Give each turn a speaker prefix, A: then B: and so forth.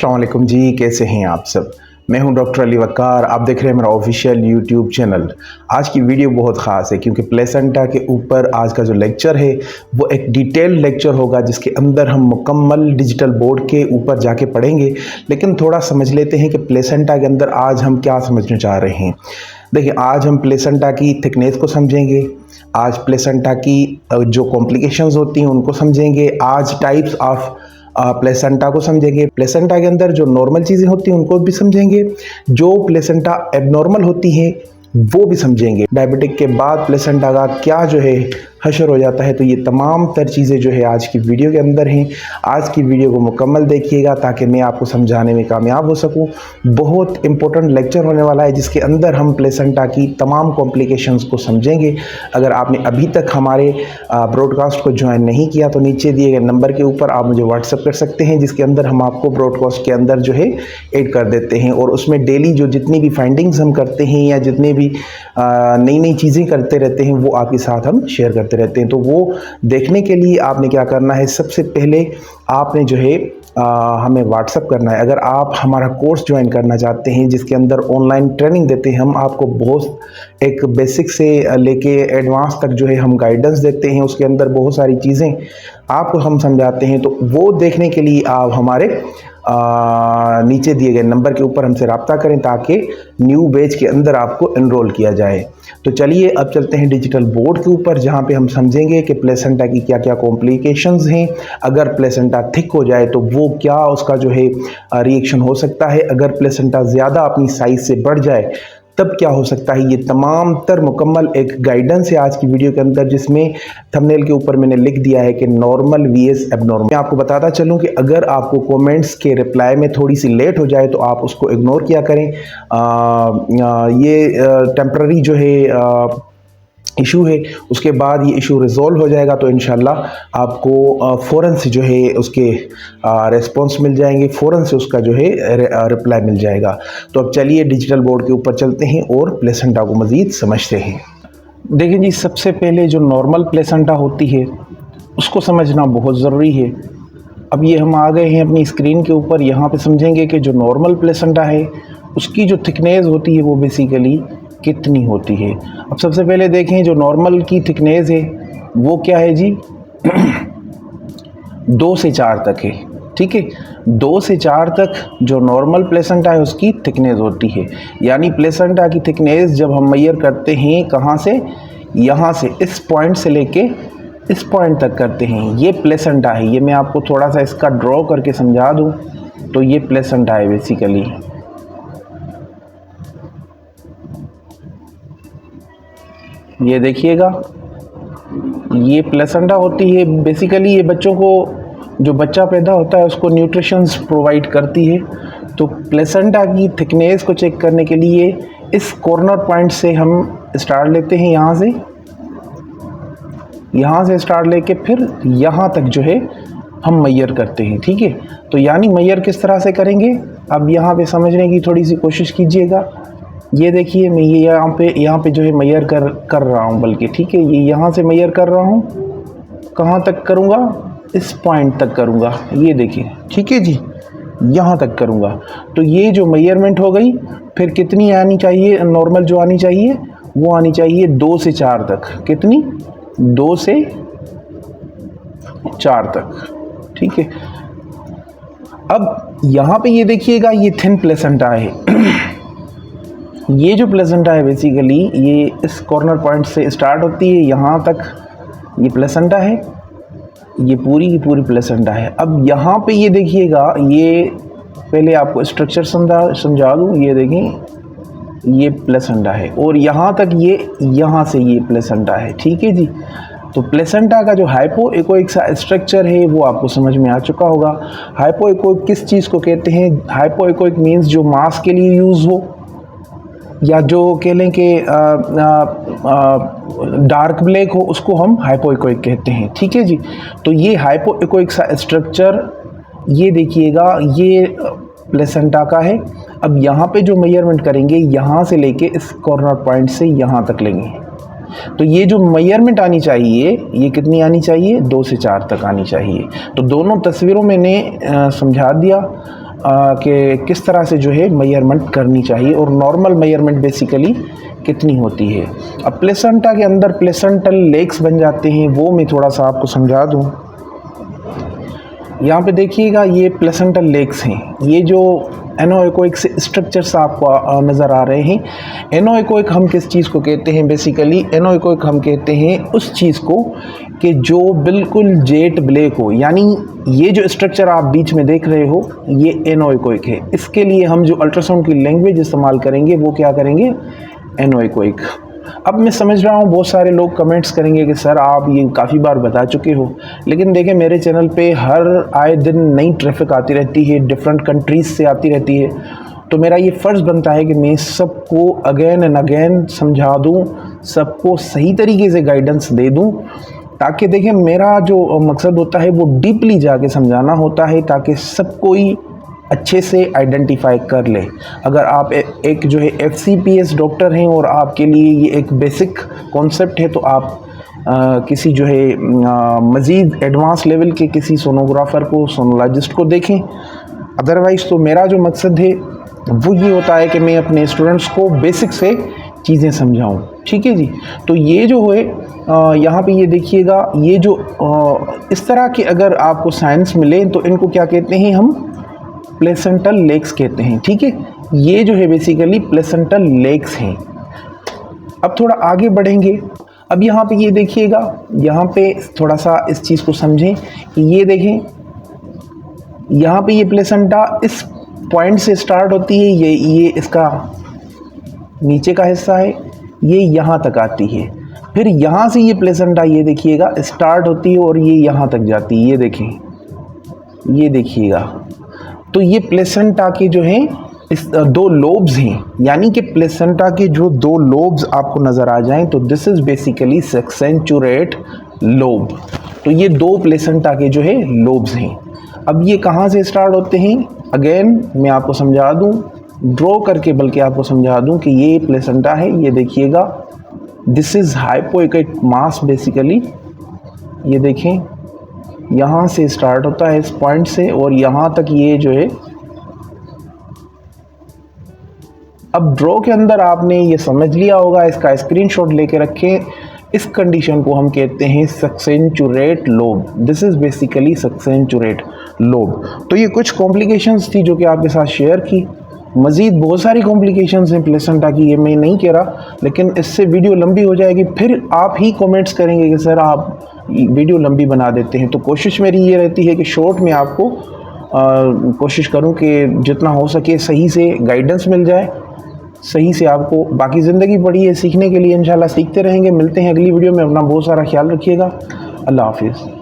A: अस्सलाम वालेकुम जी, कैसे हैं आप सब। मैं हूं डॉक्टर अली वकार, आप देख रहे हैं मेरा ऑफिशियल यूट्यूब चैनल। आज की वीडियो बहुत ख़ास है क्योंकि प्लेसेंटा के ऊपर आज का जो लेक्चर है वो एक डिटेल लेक्चर होगा जिसके अंदर हम मुकम्मल डिजिटल बोर्ड के ऊपर जाके पढ़ेंगे। लेकिन थोड़ा समझ लेते हैं कि प्लेसेंटा के अंदर आज हम क्या समझना चाह रहे हैं। देखिए, आज हम प्लेसेंटा की थिकनेस को समझेंगे, आज प्लेसेंटा की जो कॉम्प्लिकेशंस होती हैं उनको समझेंगे, आज टाइप्स ऑफ प्लेसेंटा को समझेंगे, प्लेसेंटा के अंदर जो नॉर्मल चीज़ें होती हैं उनको भी समझेंगे, जो प्लेसेंटा एबनॉर्मल होती है वो भी समझेंगे। डायबिटिक के बाद प्लेसेंटा का क्या जो है हशर हो जाता है, तो ये तमाम तर चीज़ें जो है आज की वीडियो के अंदर हैं। आज की वीडियो को मुकम्मल देखिएगा ताकि मैं आपको समझाने में कामयाब हो सकूं। बहुत इंपॉर्टेंट लेक्चर होने वाला है जिसके अंदर हम प्लेसेंटा की तमाम कॉम्प्लिकेशंस को समझेंगे। अगर आपने अभी तक हमारे ब्रॉडकास्ट को ज्वाइन नहीं किया तो नीचे दिए गए नंबर के ऊपर आप मुझे व्हाट्सअप कर सकते हैं, जिसके अंदर हम आपको ब्रॉडकास्ट के अंदर जो है ऐड कर देते हैं और उसमें डेली जो जितनी भी फाइंडिंग्स हम करते हैं या जितने भी नई नई चीज़ें करते रहते हैं वो आपके साथ हम शेयर करते रहते हैं। तो वो देखने के लिए आपने क्या करना है, सबसे पहले आपने जो है हमें व्हाट्सअप करना है। अगर आप हमारा कोर्स ज्वाइन करना चाहते हैं जिसके अंदर ऑनलाइन ट्रेनिंग देते हैं, हम आपको बहुत एक बेसिक से लेके एडवांस तक जो है हम गाइडेंस देते हैं, उसके अंदर बहुत सारी चीज़ें आपको हम समझाते हैं। तो वो देखने के लिए आप हमारे नीचे दिए गए नंबर के ऊपर हमसे रब्ता करें ताकि न्यू बैच के अंदर आपको एनरोल किया जाए। तो चलिए अब चलते हैं डिजिटल बोर्ड के ऊपर, जहां पे हम समझेंगे कि प्लेसेंटा की क्या क्या कॉम्प्लिकेशंस हैं। अगर प्लेसेंटा थिक हो जाए तो वो क्या उसका जो है रिएक्शन हो सकता है, अगर प्लेसेंटा ज़्यादा अपनी साइज से बढ़ जाए तब क्या हो सकता है। ये तमाम तर मुकम्मल एक गाइडेंस है आज की वीडियो के अंदर, जिसमें थंबनेल के ऊपर मैंने लिख दिया है कि नॉर्मल वीएस एबनॉर्मल। मैं आपको बताता चलूं कि अगर आपको कमेंट्स के रिप्लाई में थोड़ी सी लेट हो जाए तो आप उसको इग्नोर किया करें। ये टेम्पररी जो है इशू है, उसके बाद ये इशू रिजॉल्व हो जाएगा तो इंशाल्लाह आपको फ़ौरन से जो है उसके रिस्पॉन्स मिल जाएंगे, फ़ौरन से उसका जो है रिप्लाई मिल जाएगा। तो अब चलिए डिजिटल बोर्ड के ऊपर चलते हैं और प्लेसेंटा को मज़ीद समझते हैं। देखिए जी, सबसे पहले जो नॉर्मल प्लेसेंटा होती है उसको समझना बहुत ज़रूरी है। अब ये हम आ गए हैं अपनी स्क्रीन के ऊपर, यहाँ पे समझेंगे कि जो नॉर्मल प्लेसेंटा है उसकी जो थिकनेस होती है वो बेसिकली कितनी होती है। अब सबसे पहले देखें जो नॉर्मल की थिकनेस है वो क्या है जी 2 से 4 तक है। ठीक है, 2 से 4 तक जो नॉर्मल प्लेसेंटा है उसकी थिकनेस होती है। यानी प्लेसेंटा की थिकनेस जब हम मेजर करते हैं कहाँ से, यहाँ से इस पॉइंट से लेके इस पॉइंट तक करते हैं, ये प्लेसेंटा है। ये मैं आपको थोड़ा सा इसका ड्रॉ करके समझा दूँ तो ये प्लेसेंटा है बेसिकली। ये देखिएगा, ये प्लेसेंटा होती है बेसिकली। ये बच्चों को, जो बच्चा पैदा होता है उसको न्यूट्रिशंस प्रोवाइड करती है। तो प्लेसेंटा की थिकनेस को चेक करने के लिए इस कॉर्नर पॉइंट से हम स्टार्ट लेते हैं, यहाँ से स्टार्ट लेके फिर यहाँ तक जो है हम मेजर करते हैं। ठीक है, तो यानी मेजर किस तरह से करेंगे अब यहाँ पे समझने की थोड़ी सी कोशिश कीजिएगा। ये देखिए, मैं ये यहाँ पे जो है मेजर कर रहा हूँ, बल्कि ठीक है ये यहाँ से मेजर कर रहा हूँ। कहाँ तक करूँगा, इस पॉइंट तक करूँगा। ये देखिए, ठीक है जी, यहाँ तक करूँगा। तो ये जो मेजरमेंट हो गई, फिर कितनी आनी चाहिए, नॉर्मल जो आनी चाहिए वो आनी चाहिए 2 से 4 तक। कितनी, 2 से 4 तक। ठीक है, अब यहाँ पे ये देखिएगा, ये थिन प्लेसेंटा है। ये जो प्लेसेंटा है बेसिकली ये इस कॉर्नर पॉइंट से स्टार्ट होती है, यहाँ तक ये प्लेसेंटा है, ये पूरी की पूरी प्लेसेंटा है। अब यहाँ पे ये देखिएगा, ये पहले आपको स्ट्रक्चर समझा दूँ। ये देखें, ये प्लेसेंटा है और यहाँ तक ये, यहाँ से ये प्लेसेंटा है। ठीक है जी, तो प्लेसेंटा का जो हाइपोइकोइक सा स्ट्रक्चर है वो आपको समझ में आ चुका होगा। हाइपोइकोइक किस चीज़ को कहते हैं, हाइपोइकोइक मीन्स जो मांस के लिए यूज़ हो, या जो कह लें कि डार्क ब्लैक हो, उसको हम हाइपोइकोइक कहते हैं। ठीक है जी, तो ये हाइपोइकोइक सा स्ट्रक्चर ये देखिएगा, ये प्लेसेंटा का है। अब यहाँ पे जो मेजरमेंट करेंगे, यहाँ से लेके इस कॉर्नर पॉइंट से यहाँ तक लेंगे, तो ये जो मेजरमेंट आनी चाहिए ये कितनी आनी चाहिए, 2 से 4 तक आनी चाहिए। तो दोनों तस्वीरों में मैंने समझा दिया। कि किस तरह से जो है मेजरमेंट करनी चाहिए और नॉर्मल मेजरमेंट बेसिकली कितनी होती है। अब प्लेसेंटा के अंदर प्लेसेंटल लेग्स बन जाते हैं, वो मैं थोड़ा सा आपको समझा दूँ। यहाँ पे देखिएगा ये प्लेसेंटल लेग्स हैं, ये जो एनोएकोइक से स्ट्रक्चर्स आपको नज़र आ रहे हैं। एनोएकोइक हम किस चीज़ को कहते हैं? बेसिकली एनोएकोइक हम कहते हैं उस चीज़ को कि जो बिल्कुल जेट ब्लैक हो, यानी ये जो स्ट्रक्चर आप बीच में देख रहे हो ये एनोएकोइक है। इसके लिए हम जो अल्ट्रासाउंड की लैंग्वेज इस्तेमाल करेंगे वो क्या करेंगे? एनोएकोइक। अब मैं समझ रहा हूँ बहुत सारे लोग कमेंट्स करेंगे कि सर आप ये काफ़ी बार बता चुके हो, लेकिन देखें मेरे चैनल पे हर आए दिन नई ट्रैफिक आती रहती है, डिफरेंट कंट्रीज़ से आती रहती है, तो मेरा ये फ़र्ज़ बनता है कि मैं सबको अगेन एंड अगेन समझा दूँ, सबको सही तरीके से गाइडेंस दे दूँ, ताकि देखें मेरा जो मकसद होता है वो डीपली जाके समझाना होता है, ताकि सब कोई अच्छे से आइडेंटिफाई कर ले। अगर आप एक जो है FCPS डॉक्टर हैं और आपके लिए ये एक बेसिक कॉन्सेप्ट है, तो आप किसी जो है मज़ीद एडवांस लेवल के किसी सोनोग्राफ़र को, सोनोलॉजिस्ट को देखें। अदरवाइज़ तो मेरा जो मकसद है वो ये होता है कि मैं अपने स्टूडेंट्स को बेसिक से चीज़ें समझाऊं। ठीक है जी। तो ये जो है यहाँ पे ये देखिएगा, ये जो इस तरह के अगर आपको साइंस मिले तो इनको क्या कहते हैं? हम प्लेसेंटल लेग्स कहते हैं। ठीक है, ये जो है बेसिकली प्लेसेंटल लेग्स हैं। अब थोड़ा आगे बढ़ेंगे। अब यहाँ पे ये देखिएगा, यहाँ पे थोड़ा सा इस चीज़ को समझें कि ये देखें, यहाँ पे ये प्लेसेंटा इस पॉइंट से स्टार्ट होती है, ये इसका नीचे का हिस्सा है, ये यहाँ तक आती है। फिर यहाँ से ये प्लेसेंटा ये देखिएगा स्टार्ट होती है और ये यहाँ तक जाती है। ये देखें, ये देखिएगा। तो ये प्लेसेंटा के जो हैं इस दो लोब्स हैं, यानी कि प्लेसेंटा के जो दो लोब्स आपको नज़र आ जाएं तो दिस इज़ बेसिकली सेक्सेंचुरेट लोब। तो ये दो प्लेसेंटा के जो है लोब्स हैं। अब ये कहाँ से स्टार्ट होते हैं? अगेन मैं आपको समझा दूँ, ड्रॉ करके बल्कि आपको समझा दूँ कि ये प्लेसेंटा है। ये देखिएगा, दिस इज़ हाइपोइकिक मास बेसिकली। ये देखें, यहाँ से स्टार्ट होता है इस पॉइंट से और यहाँ तक ये जो है। अब ड्रॉ के अंदर आपने ये समझ लिया होगा, इसका स्क्रीनशॉट लेके रखें। इस कंडीशन को हम कहते हैं succenturiate lobe. This is basically succenturiate lobe. तो ये कुछ कॉम्प्लिकेशंस थी जो कि आपके साथ शेयर की। मज़ीद बहुत सारी कॉम्प्लिकेशंस हैं प्लेसेंटा की, ये मैं नहीं कह रहा, लेकिन इससे वीडियो लंबी हो जाएगी। फिर आप ही कमेंट्स करेंगे कि सर आप वीडियो लंबी बना देते हैं। तो कोशिश मेरी ये रहती है कि शॉर्ट में आपको कोशिश करूं कि जितना हो सके सही से गाइडेंस मिल जाए, सही से आपको। बाकी ज़िंदगी पड़ी है सीखने के लिए, इंशाल्लाह सीखते रहेंगे। मिलते हैं अगली वीडियो में। अपना बहुत सारा ख्याल रखिएगा। अल्लाह हाफिज़।